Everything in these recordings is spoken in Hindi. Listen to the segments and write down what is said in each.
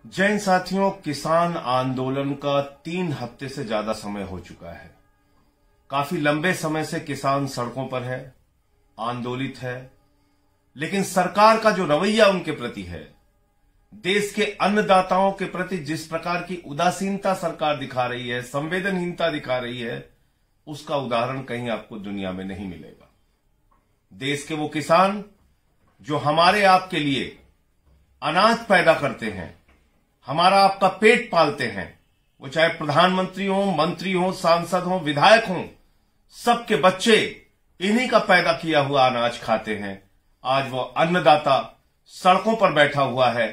जैन साथियों, किसान आंदोलन का 3 हफ्ते से ज्यादा समय हो चुका है। काफी लंबे समय से किसान सड़कों पर है, आंदोलित है, लेकिन सरकार का जो रवैया उनके प्रति है, देश के अन्नदाताओं के प्रति जिस प्रकार की उदासीनता सरकार दिखा रही है, संवेदनहीनता दिखा रही है, उसका उदाहरण कहीं आपको दुनिया में नहीं मिलेगा। देश के वो किसान जो हमारे आपके लिए अनाज पैदा करते हैं, हमारा आपका पेट पालते हैं, वो चाहे प्रधानमंत्री हो, मंत्री हो, सांसद हो, विधायक हो, सबके बच्चे इन्हीं का पैदा किया हुआ अनाज खाते हैं। आज वो अन्नदाता सड़कों पर बैठा हुआ है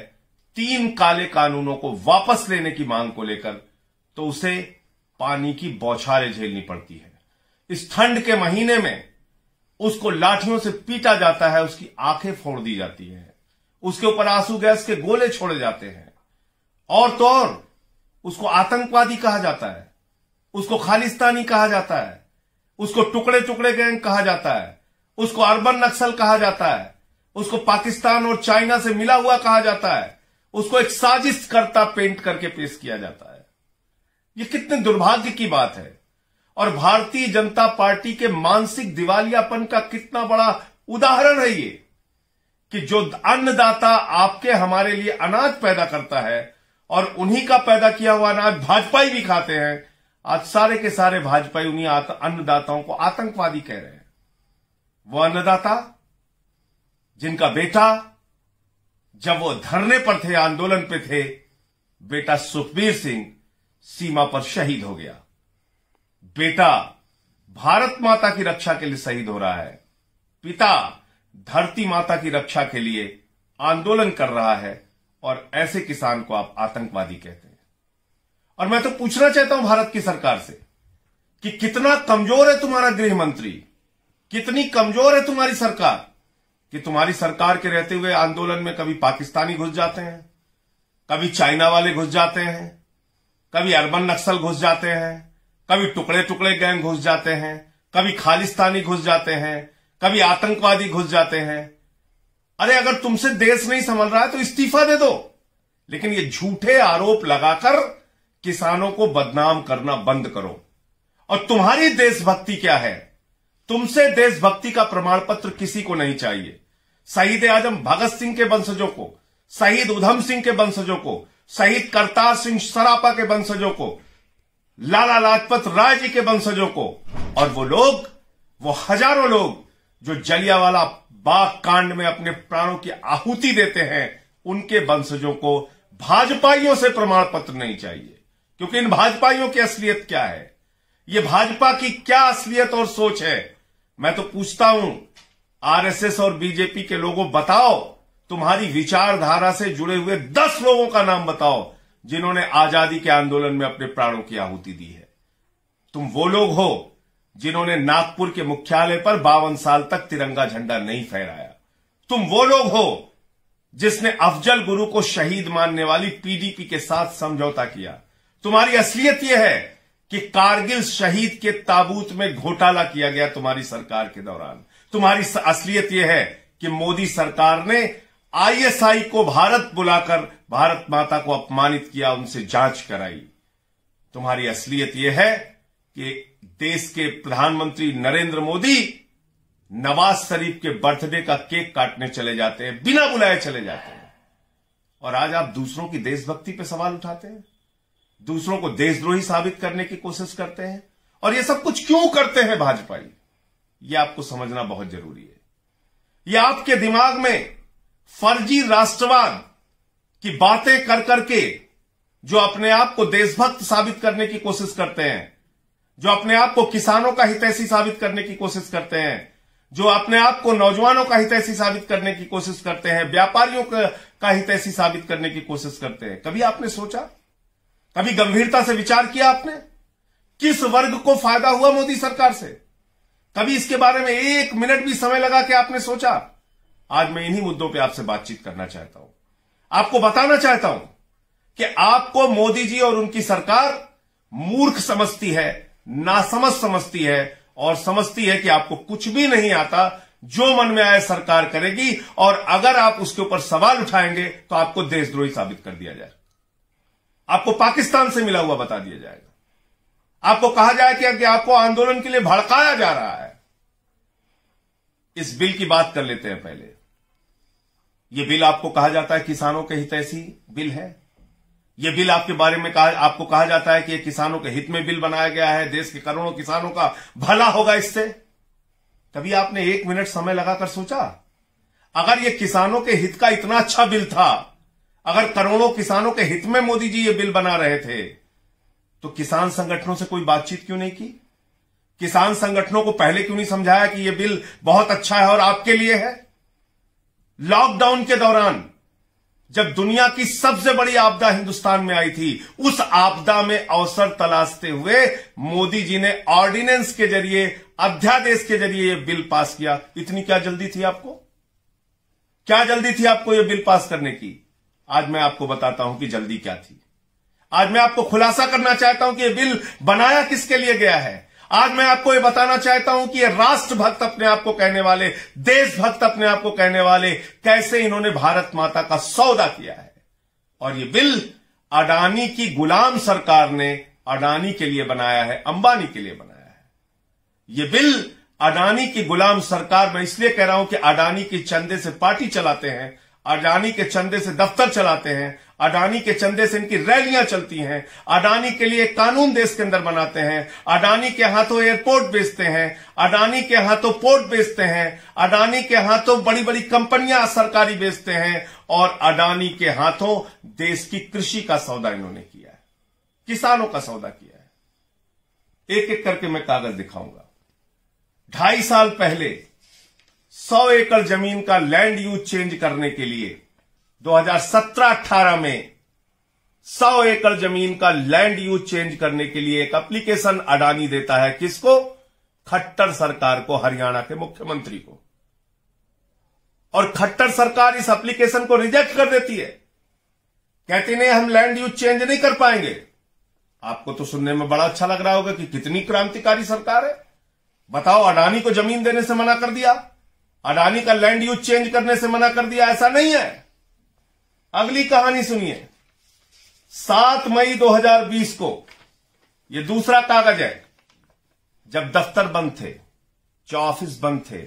3 काले कानूनों को वापस लेने की मांग को लेकर, तो उसे पानी की बौछारें झेलनी पड़ती है। इस ठंड के महीने में उसको लाठियों से पीटा जाता है, उसकी आंखें फोड़ दी जाती हैं, उसके ऊपर आंसू गैस के गोले छोड़े जाते हैं, और तो और उसको आतंकवादी कहा जाता है, उसको खालिस्तानी कहा जाता है, उसको टुकड़े टुकड़े गैंग कहा जाता है, उसको अर्बन नक्सल कहा जाता है, उसको पाकिस्तान और चाइना से मिला हुआ कहा जाता है, उसको एक साजिश करता पेंट करके पेश किया जाता है। ये कितने दुर्भाग्य की बात है, और भारतीय जनता पार्टी के मानसिक दिवालियापन का कितना बड़ा उदाहरण है ये, कि जो अन्नदाता आपके हमारे लिए अनाज पैदा करता है और उन्हीं का पैदा किया हुआ अनाज भाजपाई भी खाते हैं, आज सारे के सारे भाजपाई उन्हीं अन्नदाताओं को आतंकवादी कह रहे हैं। वो अन्नदाता जिनका बेटा जब वो धरने पर थे, आंदोलन पे थे, बेटा सुखबीर सिंह सीमा पर शहीद हो गया। बेटा भारत माता की रक्षा के लिए शहीद हो रहा है, पिता धरती माता की रक्षा के लिए आंदोलन कर रहा है, और ऐसे किसान को आप आतंकवादी कहते हैं। और मैं तो पूछना चाहता हूं भारत की सरकार से कि कितना कमजोर है तुम्हारा गृह मंत्री, कितनी कमजोर है तुम्हारी सरकार, कि तुम्हारी सरकार के रहते हुए आंदोलन में कभी पाकिस्तानी घुस जाते हैं, कभी चाइना वाले घुस जाते हैं, कभी अर्बन नक्सल घुस जाते हैं, कभी टुकड़े टुकड़े गैंग घुस जाते हैं, कभी खालिस्तानी घुस जाते हैं, कभी आतंकवादी घुस जाते हैं। अरे अगर तुमसे देश नहीं संभल रहा है तो इस्तीफा दे दो, लेकिन ये झूठे आरोप लगाकर किसानों को बदनाम करना बंद करो। और तुम्हारी देशभक्ति क्या है? तुमसे देशभक्ति का प्रमाण पत्र किसी को नहीं चाहिए। शहीद आजम भगत सिंह के वंशजों को, शहीद उधम सिंह के वंशजों को, शहीद करतार सिंह सरापा के वंशजों को, लाला लाजपत राय जी के वंशजों को, और वो लोग, वो हजारों लोग जो जलियांवाला बाग कांड में अपने प्राणों की आहुति देते हैं, उनके वंशजों को भाजपाइयों से प्रमाण पत्र नहीं चाहिए। क्योंकि इन भाजपाइयों की असलियत क्या है, ये भाजपा की क्या असलियत और सोच है? मैं तो पूछता हूं, आरएसएस और बीजेपी के लोगों, बताओ, तुम्हारी विचारधारा से जुड़े हुए 10 लोगों का नाम बताओ जिन्होंने आजादी के आंदोलन में अपने प्राणों की आहुति दी है। तुम वो लोग हो जिन्होंने नागपुर के मुख्यालय पर 52 साल तक तिरंगा झंडा नहीं फहराया। तुम वो लोग हो जिसने अफजल गुरु को शहीद मानने वाली पीडीपी के साथ समझौता किया। तुम्हारी असलियत यह है कि कारगिल शहीद के ताबूत में घोटाला किया गया तुम्हारी सरकार के दौरान। तुम्हारी असलियत यह है कि मोदी सरकार ने आईएसआई को भारत बुलाकर भारत माता को अपमानित किया, उनसे जांच कराई। तुम्हारी असलियत यह है कि देश के प्रधानमंत्री नरेंद्र मोदी नवाज शरीफ के बर्थडे का केक काटने चले जाते हैं, बिना बुलाए चले जाते हैं, और आज आप दूसरों की देशभक्ति पे सवाल उठाते हैं, दूसरों को देशद्रोही साबित करने की कोशिश करते हैं। और ये सब कुछ क्यों करते हैं भाजपाई? ये आपको समझना बहुत जरूरी है। ये आपके दिमाग में फर्जी राष्ट्रवाद की बातें कर करके जो अपने आप को देशभक्त साबित करने की कोशिश करते हैं, जो अपने आप को किसानों का हितैषी साबित करने की कोशिश करते हैं, जो अपने आप को नौजवानों का हितैषी साबित करने की कोशिश करते हैं, व्यापारियों का हितैषी साबित करने की कोशिश करते हैं, कभी आपने सोचा, कभी गंभीरता से विचार किया आपने? किस वर्ग को फायदा हुआ मोदी सरकार से? कभी इसके बारे में 1 मिनट भी समय लगा कि आपने सोचा? आज मैं इन्हीं मुद्दों पर आपसे बातचीत करना चाहता हूं, आपको बताना चाहता हूं कि आपको मोदी जी और उनकी सरकार मूर्ख समझती है, नासमझ समझती है, और समझती है कि आपको कुछ भी नहीं आता, जो मन में आए सरकार करेगी, और अगर आप उसके ऊपर सवाल उठाएंगे तो आपको देशद्रोही साबित कर दिया जाए। आपको पाकिस्तान से मिला हुआ बता दिया जाएगा। आपको कहा जाए कि आपको आंदोलन के लिए भड़काया जा रहा है। इस बिल की बात कर लेते हैं पहले। यह बिल आपको कहा जाता है किसानों के हितैषी बिल है। यह बिल आपके बारे में आपको कहा जाता है कि यह किसानों के हित में बिल बनाया गया है, देश के करोड़ों किसानों का भला होगा इससे। कभी आपने 1 मिनट समय लगाकर सोचा, अगर यह किसानों के हित का इतना अच्छा बिल था, अगर करोड़ों किसानों के हित में मोदी जी ये बिल बना रहे थे, तो किसान संगठनों से कोई बातचीत क्यों नहीं की? किसान संगठनों को पहले क्यों नहीं समझाया कि यह बिल बहुत अच्छा है और आपके लिए है? लॉकडाउन के दौरान जब दुनिया की सबसे बड़ी आपदा हिंदुस्तान में आई थी, उस आपदा में अवसर तलाशते हुए मोदी जी ने ऑर्डिनेंस के जरिए, अध्यादेश के जरिए यह बिल पास किया। इतनी क्या जल्दी थी आपको? क्या जल्दी थी आपको यह बिल पास करने की? आज मैं आपको बताता हूं कि जल्दी क्या थी। आज मैं आपको खुलासा करना चाहता हूं कि यह बिल बनाया किसके लिए गया है। आज मैं आपको यह बताना चाहता हूं कि ये राष्ट्रभक्त अपने आप को कहने वाले, देशभक्त अपने आप को कहने वाले, कैसे इन्होंने भारत माता का सौदा किया है। और यह बिल अडानी की गुलाम सरकार ने अडानी के लिए बनाया है, अंबानी के लिए बनाया है। यह बिल अडानी की गुलाम सरकार, मैं इसलिए कह रहा हूं कि अडानी के चंदे से पार्टी चलाते हैं, अडानी के चंदे से दफ्तर चलाते हैं, अडानी के चंदे से इनकी रैलियां चलती हैं, अडानी के लिए कानून देश के अंदर बनाते हैं, अडानी के हाथों एयरपोर्ट बेचते हैं, अडानी के हाथों पोर्ट बेचते हैं, अडानी के हाथों बड़ी बड़ी कंपनियां सरकारी बेचते हैं, और अडानी के हाथों देश की कृषि का सौदा इन्होंने किया है, किसानों का सौदा किया है। एक एक करके मैं कागज दिखाऊंगा। 2.5 साल पहले 100 एकड़ जमीन का लैंड यूज चेंज करने के लिए 2017-18 में 100 एकड़ जमीन का लैंड यूज चेंज करने के लिए एक एप्लीकेशन अडानी देता है। किसको? खट्टर सरकार को, हरियाणा के मुख्यमंत्री को। और खट्टर सरकार इस एप्लीकेशन को रिजेक्ट कर देती है, कहती नहीं हम लैंड यूज चेंज नहीं कर पाएंगे। आपको तो सुनने में बड़ा अच्छा लग रहा होगा कि कितनी क्रांतिकारी सरकार है। बताओ, अडानी को जमीन देने से मना कर दिया, अडानी का लैंड यूज चेंज करने से मना कर दिया, ऐसा नहीं है। अगली कहानी सुनिए। 7 मई 2020 को, यह दूसरा कागज है, जब दफ्तर बंद थे, जो ऑफिस बंद थे,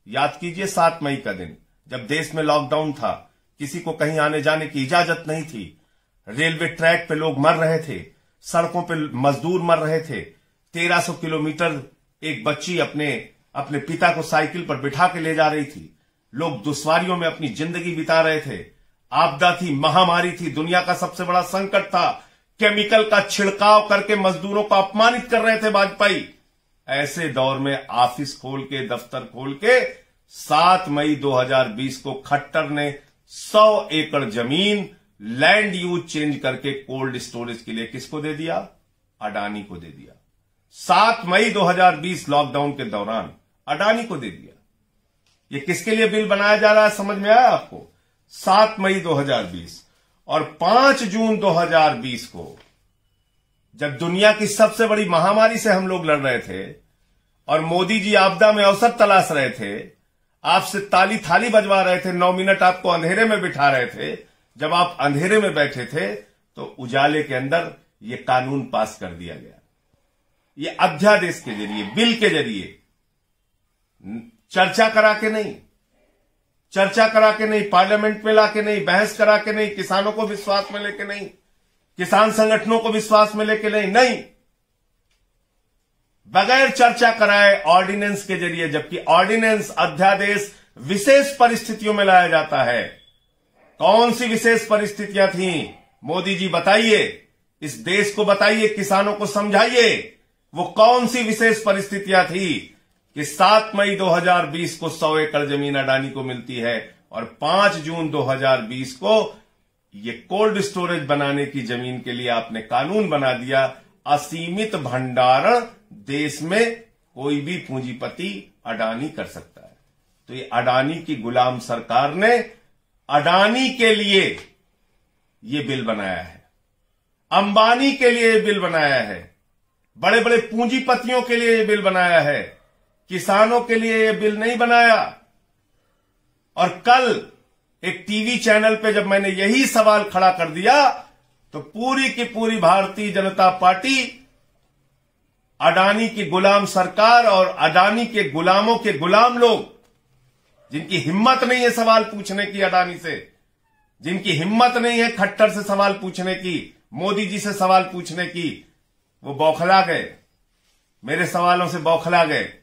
याद कीजिए 7 मई का दिन, जब देश में लॉकडाउन था, किसी को कहीं आने जाने की इजाजत नहीं थी, रेलवे ट्रैक पे लोग मर रहे थे, सड़कों पे मजदूर मर रहे थे, 1300 किलोमीटर एक बच्ची अपने पिता को साइकिल पर बिठा के ले जा रही थी, लोग दुश्वारियों में अपनी जिंदगी बिता रहे थे, आपदा थी, महामारी थी, दुनिया का सबसे बड़ा संकट था, केमिकल का छिड़काव करके मजदूरों को अपमानित कर रहे थे वाजपेयी। ऐसे दौर में ऑफिस खोल के, दफ्तर खोल के 7 मई 2020 को खट्टर ने 100 एकड़ जमीन लैंड यूज चेंज करके कोल्ड स्टोरेज के लिए किसको दे दिया? अडानी को दे दिया। 7 मई 2020 लॉकडाउन के दौरान अडानी को दे दिया। ये किसके लिए बिल बनाया जा रहा है, समझ में आया आपको? 7 मई 2020 और 5 जून 2020 को, जब दुनिया की सबसे बड़ी महामारी से हम लोग लड़ रहे थे और मोदी जी आपदा में अवसर तलाश रहे थे, आपसे ताली थाली बजवा रहे थे, 9 मिनट आपको अंधेरे में बिठा रहे थे, जब आप अंधेरे में बैठे थे तो उजाले के अंदर यह कानून पास कर दिया गया। ये अध्यादेश के जरिए, बिल के जरिए, चर्चा करा के नहीं, पार्लियामेंट में लाके नहीं, बहस करा के नहीं, किसानों को विश्वास में लेके नहीं, किसान संगठनों को विश्वास में लेके नहीं, बगैर चर्चा कराए ऑर्डिनेंस के जरिए, जबकि ऑर्डिनेंस, अध्यादेश विशेष परिस्थितियों में लाया जाता है। कौन सी विशेष परिस्थितियां थी? मोदी जी बताइए, इस देश को बताइए, किसानों को समझाइए, वो कौन सी विशेष परिस्थितियां थी कि 7 मई 2020 को 100 एकड़ जमीन अडानी को मिलती है और 5 जून 2020 को ये कोल्ड स्टोरेज बनाने की जमीन के लिए आपने कानून बना दिया। असीमित भंडारण देश में कोई भी पूंजीपति अडानी कर सकता है। तो ये अडानी की गुलाम सरकार ने अडानी के लिए ये बिल बनाया है, अंबानी के लिए ये बिल बनाया है, बड़े बड़े पूंजीपतियों के लिए ये बिल बनाया है, किसानों के लिए ये बिल नहीं बनाया। और कल एक टीवी चैनल पे जब मैंने यही सवाल खड़ा कर दिया तो पूरी की पूरी भारतीय जनता पार्टी अडानी की गुलाम सरकार और अडानी के गुलामों के गुलाम लोग, जिनकी हिम्मत नहीं है सवाल पूछने की अडानी से, जिनकी हिम्मत नहीं है खट्टर से सवाल पूछने की, मोदी जी से सवाल पूछने की, वो बौखला गए, मेरे सवालों से बौखला गए।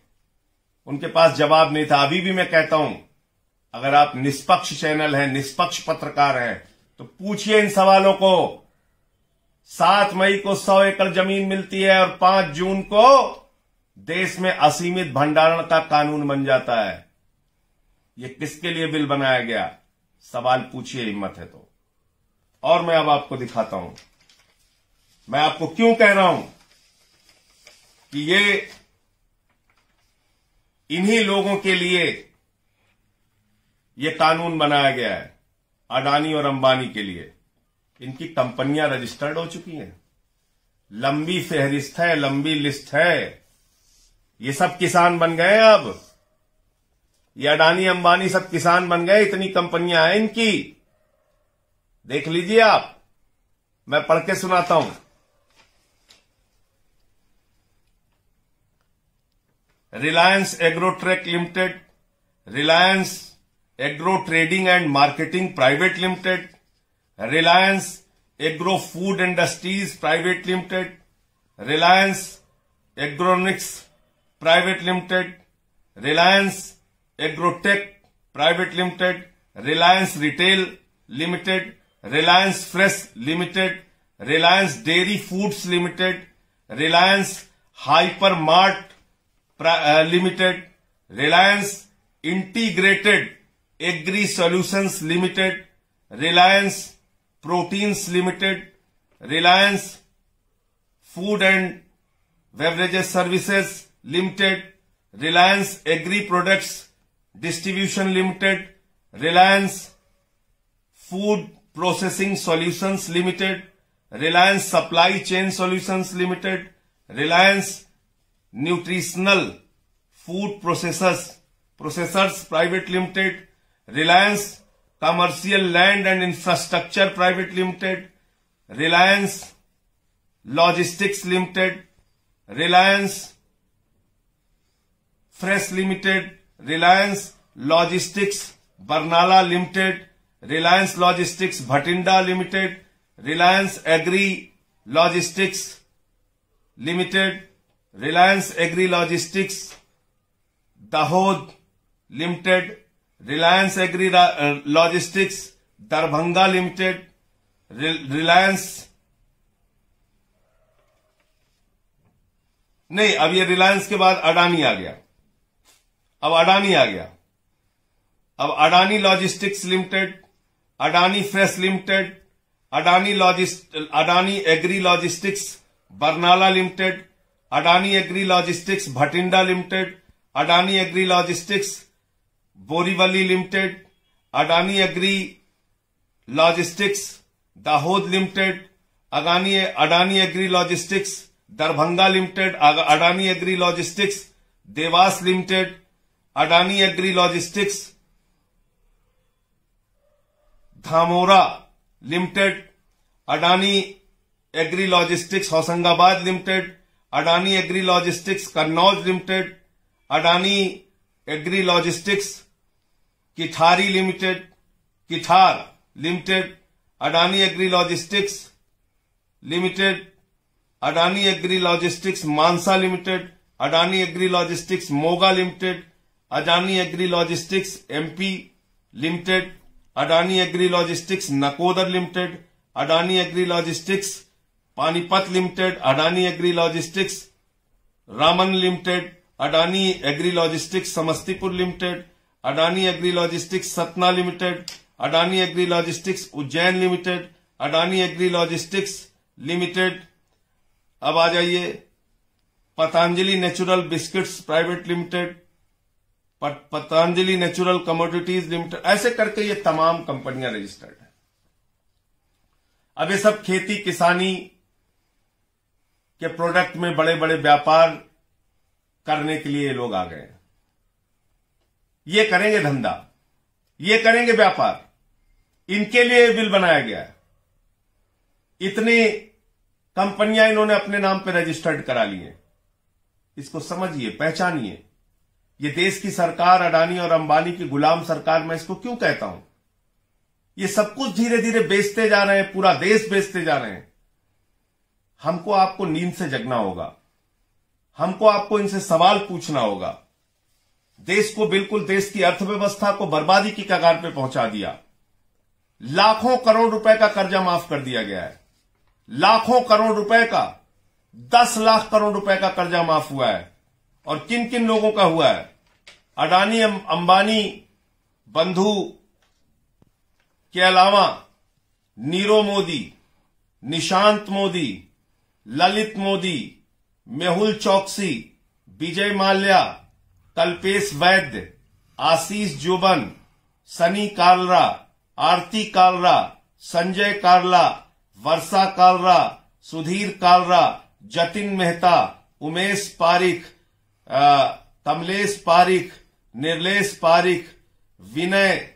उनके पास जवाब नहीं था। अभी भी मैं कहता हूं, अगर आप निष्पक्ष चैनल हैं, निष्पक्ष पत्रकार हैं, तो पूछिए इन सवालों को। 7 मई को 100 एकड़ जमीन मिलती है और 5 जून को देश में असीमित भंडारण का कानून बन जाता है। ये किसके लिए बिल बनाया गया? सवाल पूछिए, हिम्मत है तो। और मैं अब आपको दिखाता हूं, मैं आपको क्यों कह रहा हूं कि ये इन्हीं लोगों के लिए ये कानून बनाया गया है, अडानी और अंबानी के लिए। इनकी कंपनियां रजिस्टर्ड हो चुकी हैं, लंबी फेहरिस्त है, लंबी लिस्ट है। ये सब किसान बन गए अब। ये अडानी अंबानी सब किसान बन गए, इतनी कंपनियां हैं इनकी। देख लीजिए आप, मैं पढ़ के सुनाता हूं। Reliance agrotrek limited, Reliance agro trading and marketing private limited, Reliance agro food industries private limited, Reliance agronics private limited, Reliance agrotech private limited, Reliance retail limited, Reliance fresh limited, Reliance dairy foods limited, Reliance hyper mart limited, Reliance integrated agri solutions limited, Reliance proteins limited, Reliance food and beverages services limited, Reliance agri products distribution limited, Reliance food processing solutions limited, Reliance supply chain solutions limited, Reliance nutritional food processors private limited, Reliance commercial land and infrastructure private limited, Reliance logistics limited, Reliance fresh limited, Reliance logistics Barnala limited, Reliance logistics Bathinda limited, Reliance agri logistics limited, Reliance agri logistics Dahod limited, Reliance agri logistics Darbhanga limited, Reliance नहीं, अब ये रिलायंस के बाद अडानी आ गया। अब अडानी आ गया। अब Adani logistics limited, Adani fresh limited, Adani agri logistics Barnala limited, Adani agri logistics Bathinda limited, Adani agri logistics Borivali limited, Adani agri logistics Dahod limited, Adani agri logistics Darbhanga limited, Adani agri logistics Dewas limited, Adani agri logistics Dhamora limited, Adani agri logistics Hoshangabad limited, Adani agri logistics Kannauj limited, Adani agri logistics Kithar limited, Adani agri logistics limited, Adani agri logistics Mansa limited, Adani agri logistics Moga limited, Adani agri logistics MP limited, Adani agri logistics Nakodar limited, Adani agri logistics Panipat limited, Adani agri logistics Raman limited, Adani agri logistics Samastipur limited, Adani agri logistics Satna limited, Adani agri logistics Ujjain limited, Adani agri logistics limited. अब आ जाइए Patanjali natural biscuits private limited, Patanjali natural commodities limited, ऐसे करके ये तमाम कंपनियां रजिस्टर्ड है। अब ये सब खेती किसानी के प्रोडक्ट में बड़े बड़े व्यापार करने के लिए ये लोग आ गए। ये करेंगे धंधा, ये करेंगे व्यापार, इनके लिए बिल बनाया गया है। इतनी कंपनियां इन्होंने अपने नाम पे रजिस्टर्ड करा ली हैं। इसको समझिए, पहचानिए। ये देश की सरकार अडानी और अंबानी की गुलाम सरकार मैं इसको क्यों कहता हूं? ये सब कुछ धीरे धीरे बेचते जा रहे हैं, पूरा देश बेचते जा रहे हैं। हमको आपको नींद से जगना होगा, हमको आपको इनसे सवाल पूछना होगा। देश को, बिल्कुल देश की अर्थव्यवस्था को बर्बादी की कगार पे पहुंचा दिया। लाखों करोड़ रुपए का कर्जा माफ कर दिया गया है, लाखों करोड़ रुपए का, 10 लाख करोड़ रुपए का कर्जा माफ हुआ है। और किन किन लोगों का हुआ है? अडानी अंबानी बंधु के अलावा नीरव मोदी, निशांत मोदी, ललित मोदी, मेहुल चौकसी, विजय माल्या, कल्पेश वैद्य, आशीष जोबन, सनी कालरा, आरती कालरा, संजय कालरा, वर्षा कालरा, सुधीर कालरा, जतिन मेहता, उमेश पारिख, कमलेश पारिख, निर्लेश पारिख, विनय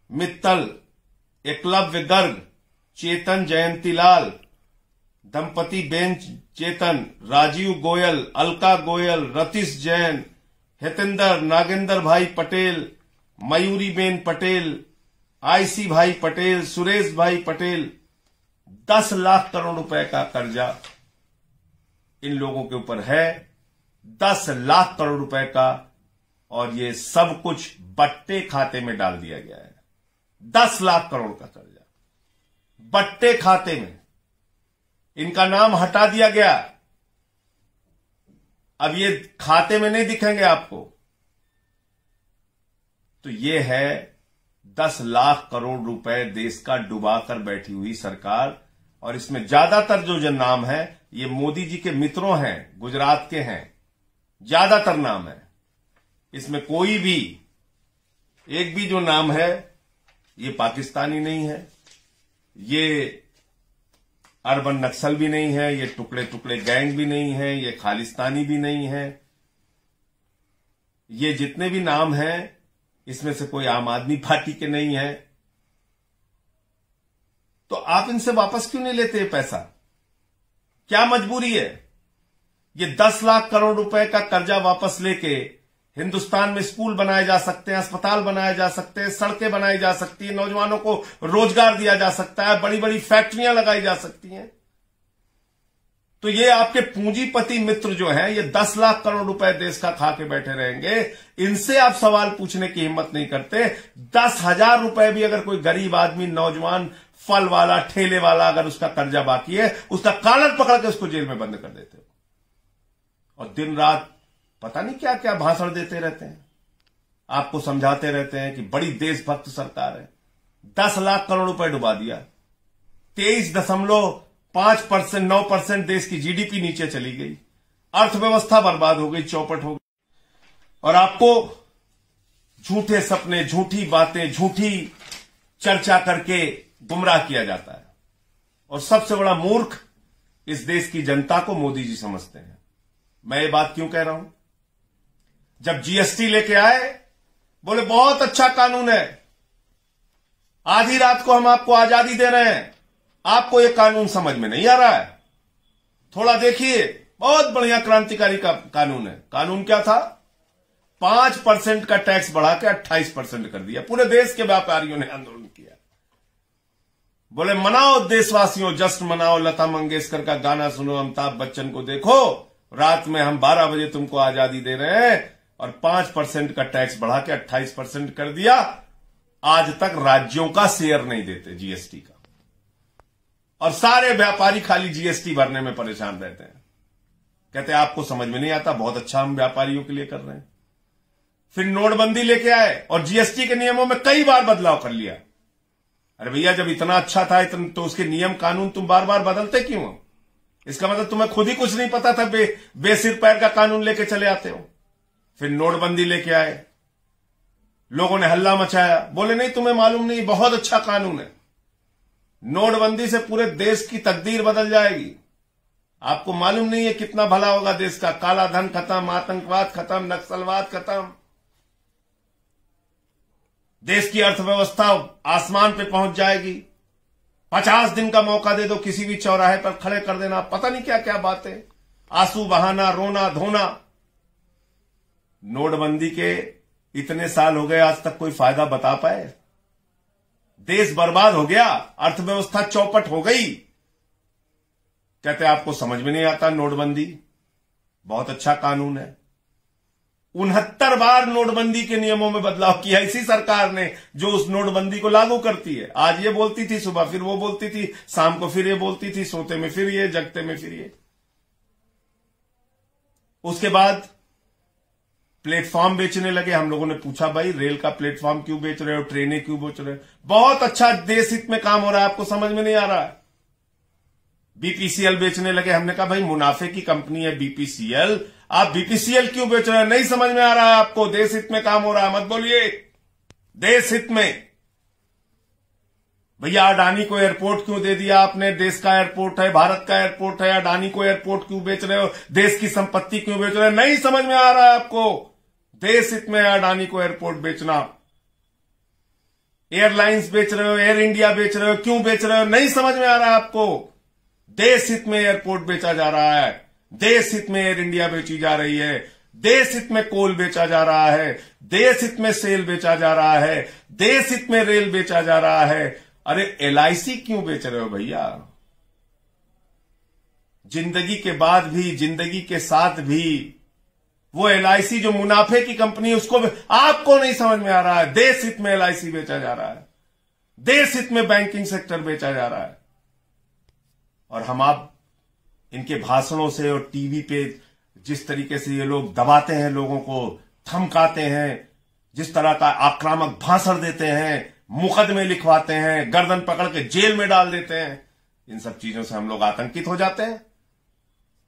मित्तल, एकलव्य गर्ग, चेतन जयंतीलाल, दंपति बेन चेतन, राजीव गोयल, अलका गोयल, रतीश जैन, हितेंद्र नागेंद्र भाई पटेल, मयूरी बेन पटेल, आईसी भाई पटेल, सुरेश भाई पटेल। 10 लाख करोड़ रुपए का कर्जा इन लोगों के ऊपर है, 10 लाख करोड़ रुपए का। और ये सब कुछ बट्टे खाते में डाल दिया गया है। 10 लाख करोड़ का कर्जा बट्टे खाते में, इनका नाम हटा दिया गया। अब ये खाते में नहीं दिखेंगे आपको। तो ये है 10 लाख करोड़ रुपए देश का डुबाकर बैठी हुई सरकार। और इसमें ज्यादातर जो नाम है ये मोदी जी के मित्रों हैं, गुजरात के हैं, ज्यादातर नाम है। इसमें कोई भी, एक भी जो नाम है ये पाकिस्तानी नहीं है, ये अर्बन नक्सल भी नहीं है, ये टुकड़े टुकड़े गैंग भी नहीं है, ये खालिस्तानी भी नहीं है। ये जितने भी नाम हैं इसमें से कोई आम आदमी पार्टी के नहीं है। तो आप इनसे वापस क्यों नहीं लेते पैसा? क्या मजबूरी है? ये 10 लाख करोड़ रुपए का कर्जा वापस लेके हिंदुस्तान में स्कूल बनाए जा सकते हैं, अस्पताल बनाए जा सकते हैं, सड़कें बनाई जा सकती हैं, नौजवानों को रोजगार दिया जा सकता है, बड़ी बड़ी फैक्ट्रियां लगाई जा सकती हैं। तो ये आपके पूंजीपति मित्र जो हैं, ये 10 लाख करोड़ रुपए देश का खा के बैठे रहेंगे। इनसे आप सवाल पूछने की हिम्मत नहीं करते। 10,000 रुपए भी अगर कोई गरीब आदमी, नौजवान, फल वाला, ठेले वाला, अगर उसका कर्जा बाकी है, उसका कॉलर पकड़ के उसको जेल में बंद कर देते हो। और दिन रात पता नहीं क्या क्या भाषण देते रहते हैं, आपको समझाते रहते हैं कि बड़ी देशभक्त सरकार है। 10 लाख करोड़ रुपए डुबा दिया। 23.5%, 9% देश की जीडीपी नीचे चली गई, अर्थव्यवस्था बर्बाद हो गई, चौपट हो गई। और आपको झूठे सपने, झूठी बातें, झूठी चर्चा करके गुमराह किया जाता है। और सबसे बड़ा मूर्ख इस देश की जनता को मोदी जी समझते हैं। मैं ये बात क्यों कह रहा हूं? जब जीएसटी लेके आए, बोले बहुत अच्छा कानून है, आधी रात को हम आपको आजादी दे रहे हैं, आपको यह कानून समझ में नहीं आ रहा है, थोड़ा देखिए, बहुत बढ़िया क्रांतिकारी का कानून है। कानून क्या था? 5% का टैक्स बढ़ा के 28% कर दिया। पूरे देश के व्यापारियों ने आंदोलन किया। बोले मनाओ देशवासियों, जश्न मनाओ, लता मंगेशकर का गाना सुनो, अमिताभ बच्चन को देखो, रात में हम 12 बजे तुमको आजादी दे रहे हैं। और 5% का टैक्स बढ़ा के 28% कर दिया। आज तक राज्यों का शेयर नहीं देते जीएसटी का, और सारे व्यापारी खाली जीएसटी भरने में परेशान रहते हैं। कहते हैं आपको समझ में नहीं आता, बहुत अच्छा हम व्यापारियों के लिए कर रहे हैं। फिर नोटबंदी लेके आए और जीएसटी के नियमों में कई बार बदलाव कर लिया। अरे भैया, जब इतना अच्छा था तो उसके नियम कानून तुम बार बार बदलते क्यों हो? इसका मतलब तुम्हें खुद ही कुछ नहीं पता था, बेसिर पैर का कानून लेके चले आते हो। फिर नोटबंदी लेके आए, लोगों ने हल्ला मचाया, बोले नहीं तुम्हें मालूम नहीं, बहुत अच्छा कानून है, नोटबंदी से पूरे देश की तकदीर बदल जाएगी, आपको मालूम नहीं है कितना भला होगा देश का, काला धन खत्म, आतंकवाद खत्म, नक्सलवाद खत्म, देश की अर्थव्यवस्था आसमान पे पहुंच जाएगी। 50 दिन का मौका दे दो, किसी भी चौराहे पर खड़े कर देना, पता नहीं क्या क्या बातें, आंसू बहाना, रोना धोना। नोटबंदी के इतने साल हो गए, आज तक कोई फायदा बता पाए? देश बर्बाद हो गया, अर्थव्यवस्था चौपट हो गई। कहते आपको समझ में नहीं आता नोटबंदी? बहुत अच्छा कानून है। 69 बार नोटबंदी के नियमों में बदलाव किया इसी सरकार ने, जो उस नोटबंदी को लागू करती है। आज ये बोलती थी, सुबह फिर वो बोलती थी, शाम को फिर ये बोलती थी, सोते में फिर ये, जगते में फिर ये। उसके बाद प्लेटफॉर्म बेचने लगे। हम लोगों ने पूछा, भाई रेल का प्लेटफॉर्म क्यों बेच रहे हो, ट्रेनें क्यों बेच रहे हो? बहुत अच्छा देश हित में काम हो रहा है, आपको समझ में नहीं आ रहा है। बीपीसीएल बेचने लगे। हमने कहा भाई मुनाफे की कंपनी है बीपीसीएल, आप बीपीसीएल क्यों बेच रहे हैं? नहीं समझ में आ रहा है आपको, देश हित में काम हो रहा है, मत बोलिए देश हित में। भैया अडानी को एयरपोर्ट क्यों दे दिया आपने? देश का एयरपोर्ट है, भारत का एयरपोर्ट है, अडानी को एयरपोर्ट क्यों बेच रहे हो? देश की संपत्ति क्यों बेच रहे हो? नहीं समझ में आ रहा है आपको, देश हित में अडानी को एयरपोर्ट बेचना। एयरलाइंस बेच रहे हो, एयर इंडिया बेच रहे हो, क्यों बेच रहे हो? नहीं समझ में आ रहा है आपको, देश हित में एयरपोर्ट बेचा जा रहा है, देश हित में एयर इंडिया बेची जा रही है, देश हित में कोल बेचा जा रहा है, देश हित में सेल बेचा जा रहा है, देश हित में रेल बेचा जा रहा है। अरे एलआईसी क्यों बेच रहे हो भैया? जिंदगी के बाद भी, जिंदगी के साथ भी वो एलआईसी जो मुनाफे की कंपनी है, उसको आपको नहीं समझ में आ रहा है। देश हित में एलआईसी बेचा जा रहा है, देश हित में बैंकिंग सेक्टर बेचा जा रहा है। और हम आप इनके भाषणों से और टीवी पे जिस तरीके से ये लोग दबाते हैं, लोगों को धमकाते हैं, जिस तरह का आक्रामक भाषण देते हैं, मुकदमे लिखवाते हैं, गर्दन पकड़ के जेल में डाल देते हैं, इन सब चीजों से हम लोग आतंकित हो जाते हैं।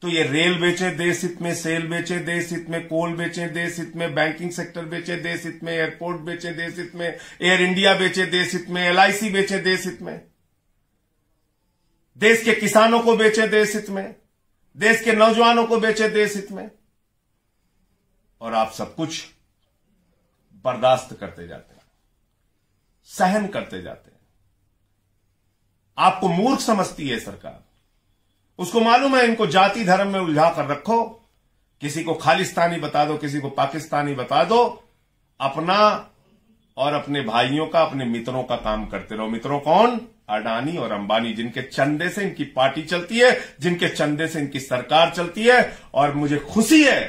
तो ये रेल बेचे देश हित में, सेल बेचे देश हित में, कोल बेचे देश हित में, बैंकिंग सेक्टर बेचे देश हित में, एयरपोर्ट बेचे देश हित में, एयर इंडिया बेचे देश हित में, एलआईसी बेचे देश हित में, देश के किसानों को बेचे देश हित में, देश के नौजवानों को बेचे देश हित में। और आप सब कुछ बर्दाश्त करते जाते हैं, सहन करते जाते हैं। आपको मूर्ख समझती है सरकार, उसको मालूम है इनको जाति धर्म में उलझा कर रखो, किसी को खालिस्तानी बता दो, किसी को पाकिस्तानी बता दो, अपना और अपने भाइयों का, अपने मित्रों का काम करते रहो। मित्रों कौन? अडानी और अंबानी, जिनके चंदे से इनकी पार्टी चलती है, जिनके चंदे से इनकी सरकार चलती है। और मुझे खुशी है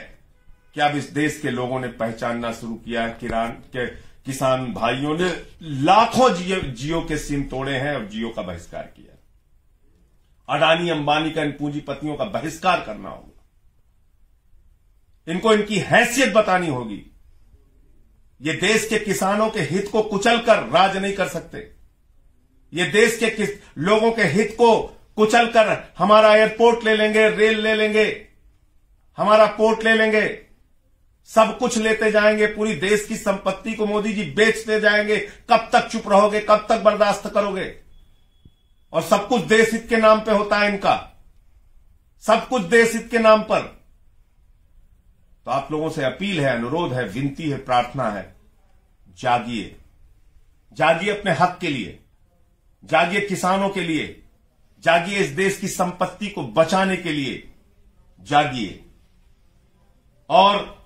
कि अब इस देश के लोगों ने पहचानना शुरू किया है, किसान भाइयों ने लाखों जियो के सिम तोड़े हैं और जियो का बहिष्कार किया। अडानी अंबानी का, इन पूंजीपतियों का बहिष्कार करना होगा, इनको इनकी हैसियत बतानी होगी। ये देश के किसानों के हित को कुचलकर राज नहीं कर सकते। ये देश के लोगों के हित को कुचलकर हमारा एयरपोर्ट ले लेंगे, रेल ले लेंगे, हमारा पोर्ट ले लेंगे, सब कुछ लेते जाएंगे, पूरी देश की संपत्ति को मोदी जी बेचते जाएंगे। कब तक चुप रहोगे? कब तक बर्दाश्त करोगे? और सब कुछ देश हित के नाम पे होता है इनका, सब कुछ देश हित के नाम पर। तो आप लोगों से अपील है, अनुरोध है, विनती है, प्रार्थना है, जागिए, जागिए अपने हक के लिए, जागिए किसानों के लिए, जागिए इस देश की संपत्ति को बचाने के लिए, जागिए। और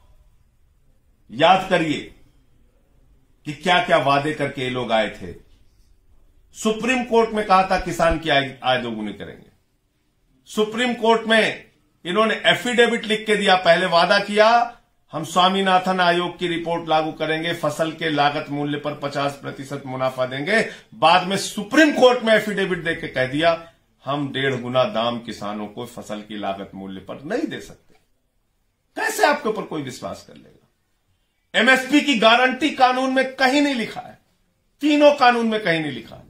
याद करिए कि क्या क्या वादे करके ये लोग आए थे। सुप्रीम कोर्ट में कहा था किसान की आय दोगुनी करेंगे। सुप्रीम कोर्ट में इन्होंने एफिडेविट लिख के दिया, पहले वादा किया हम स्वामीनाथन आयोग की रिपोर्ट लागू करेंगे, फसल के लागत मूल्य पर 50% मुनाफा देंगे। बाद में सुप्रीम कोर्ट में एफिडेविट देके कह दिया हम 1.5 गुना दाम किसानों को फसल की लागत मूल्य पर नहीं दे सकते। कैसे आपके ऊपर कोई विश्वास कर लेगा? एमएसपी की गारंटी कानून में कहीं नहीं लिखा है, तीनों कानून में कहीं नहीं लिखा।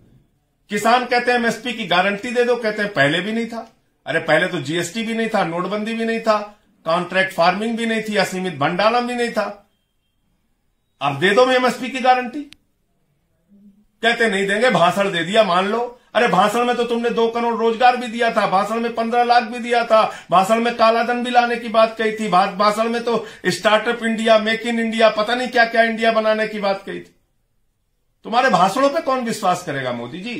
किसान कहते हैं एमएसपी की गारंटी दे दो, कहते हैं पहले भी नहीं था। अरे पहले तो जीएसटी भी नहीं था, नोटबंदी भी नहीं था, कॉन्ट्रैक्ट फार्मिंग भी नहीं थी, असीमित भंडारण भी नहीं था। अब दे दो एमएसपी की गारंटी, कहते नहीं देंगे, भाषण दे दिया मान लो। अरे भाषण में तो तुमने 2 करोड़ रोजगार भी दिया था, भाषण में 15 लाख भी दिया था, भाषण में कालाधन भी लाने की बात कही थी, भाषण में तो startup India, make in India, पता नहीं क्या क्या इंडिया बनाने की बात कही थी। तुम्हारे भाषणों पे कौन विश्वास करेगा मोदी जी?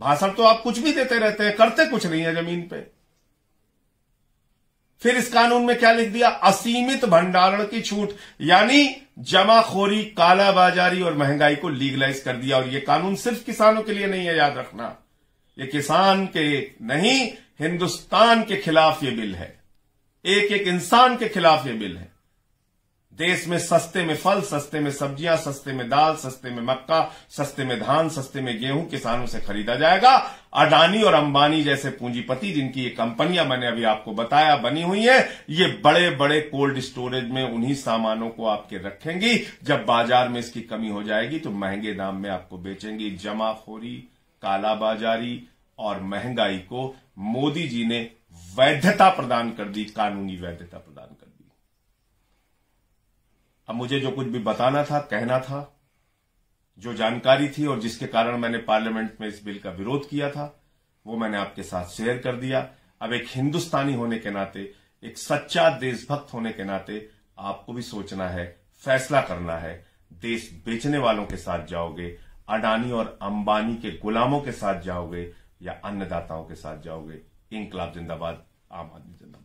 भाषण तो आप कुछ भी देते रहते हैं, करते कुछ नहीं है जमीन पे। फिर इस कानून में क्या लिख दिया? असीमित भंडारण की छूट, यानी जमाखोरी, कालाबाजारी और महंगाई को लीगलाइज कर दिया। और यह कानून सिर्फ किसानों के लिए नहीं है, याद रखना। ये किसान के नहीं, हिंदुस्तान के खिलाफ ये बिल है, एक एक इंसान के खिलाफ ये बिल है। देश में सस्ते में फल, सस्ते में सब्जियां, सस्ते में दाल, सस्ते में मक्का, सस्ते में धान, सस्ते में गेहूं किसानों से खरीदा जाएगा। अडानी और अंबानी जैसे पूंजीपति, जिनकी ये कंपनियां मैंने अभी आपको बताया बनी हुई है, ये बड़े बड़े कोल्ड स्टोरेज में उन्हीं सामानों को आपके रखेंगी। जब बाजार में इसकी कमी हो जाएगी तो महंगे दाम में आपको बेचेंगी। जमाखोरी, कालाबाजारी और महंगाई को मोदी जी ने वैधता प्रदान कर दी, कानूनी वैधता प्रदान कर दी। अब मुझे जो कुछ भी बताना था, कहना था, जो जानकारी थी और जिसके कारण मैंने पार्लियामेंट में इस बिल का विरोध किया था, वो मैंने आपके साथ शेयर कर दिया। अब एक हिंदुस्तानी होने के नाते, एक सच्चा देशभक्त होने के नाते आपको भी सोचना है, फैसला करना है। देश बेचने वालों के साथ जाओगे, अडानी और अंबानी के गुलामों के साथ जाओगे, या अन्नदाताओं के साथ जाओगे। इंकलाब जिंदाबाद, आम आदमी जिंदाबाद।